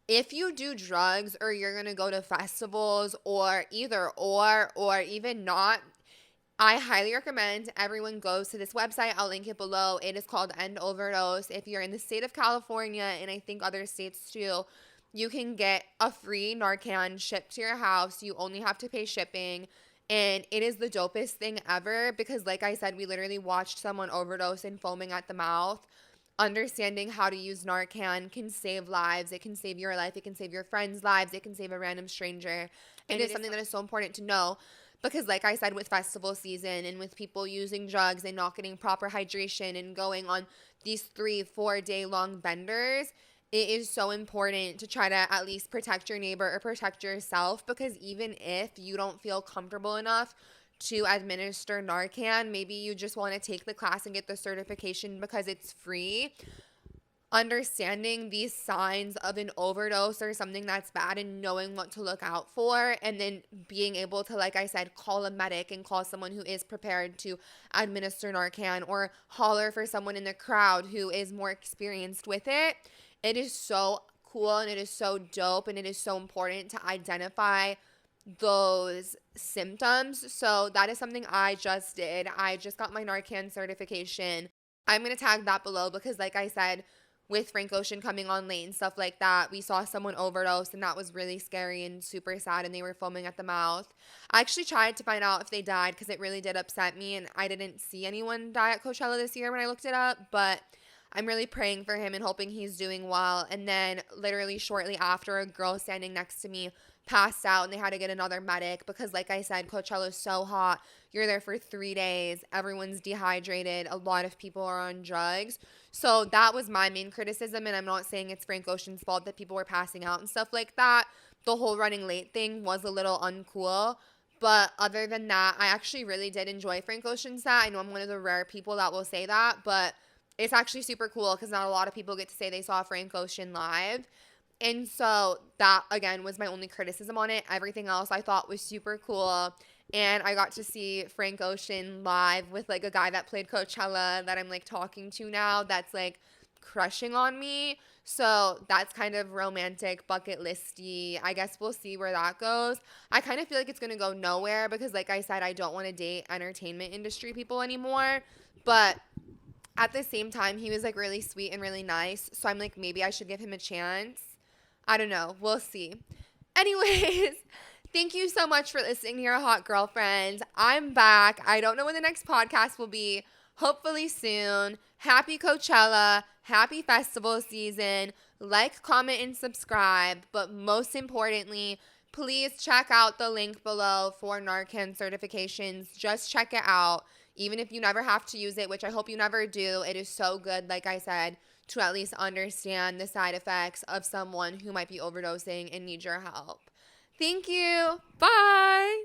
Speaker 1: If you do drugs or you're going to go to festivals or either or even not, I highly recommend everyone goes to this website. I'll link it below. It is called End Overdose. If you're in the state of California, and I think other states too, you can get a free Narcan shipped to your house. You only have to pay shipping. And it is the dopest thing ever because, like I said, we literally watched someone overdose and foaming at the mouth. Understanding how to use Narcan can save lives. It can save your life. It can save your friends' lives. It can save a random stranger. And it is something that is so important to know. Because like I said, with festival season and with people using drugs and not getting proper hydration and going on these 3-4 day long benders, it is so important to try to at least protect your neighbor or protect yourself. Because even if you don't feel comfortable enough to administer Narcan, maybe you just want to take the class and get the certification because it's free. Understanding these signs of an overdose or something that's bad and knowing what to look out for, and then being able to, like I said, call a medic and call someone who is prepared to administer Narcan, or holler for someone in the crowd who is more experienced with it. It is so cool and it is so dope, and it is so important to identify those symptoms. So that is something I just did. I just got my Narcan certification. I'm going to tag that below because, like I said, with Frank Ocean coming on late and stuff like that, we saw someone overdose, and that was really scary and super sad, and they were foaming at the mouth. I actually tried to find out if they died because it really did upset me, and I didn't see anyone die at Coachella this year when I looked it up, but I'm really praying for him and hoping he's doing well. And then literally shortly after, a girl standing next to me passed out, and they had to get another medic because, like I said, Coachella is so hot. You're there for 3 days. Everyone's dehydrated. A lot of people are on drugs. So that was my main criticism, and I'm not saying it's Frank Ocean's fault that people were passing out and stuff like that. The whole running late thing was a little uncool. But other than that, I actually really did enjoy Frank Ocean's set. I know I'm one of the rare people that will say that, but it's actually super cool because not a lot of people get to say they saw Frank Ocean live. And so that, again, was my only criticism on it. Everything else I thought was super cool. And I got to see Frank Ocean live with, like, a guy that played Coachella that I'm, like, talking to now that's, like, crushing on me. So that's kind of romantic, bucket listy. I guess we'll see where that goes. I kind of feel like it's going to go nowhere because, like I said, I don't want to date entertainment industry people anymore. But at the same time, he was, like, really sweet and really nice. So I'm like, maybe I should give him a chance. I don't know. We'll see. Anyways, thank you so much for listening to Your Hot Girlfriend. I'm back. I don't know when the next podcast will be. Hopefully soon. Happy Coachella. Happy festival season. Like, comment, and subscribe. But most importantly, please check out the link below for Narcan certifications. Just check it out. Even if you never have to use it, which I hope you never do. It is so good, like I said, to at least understand the side effects of someone who might be overdosing and need your help. Thank you. Bye.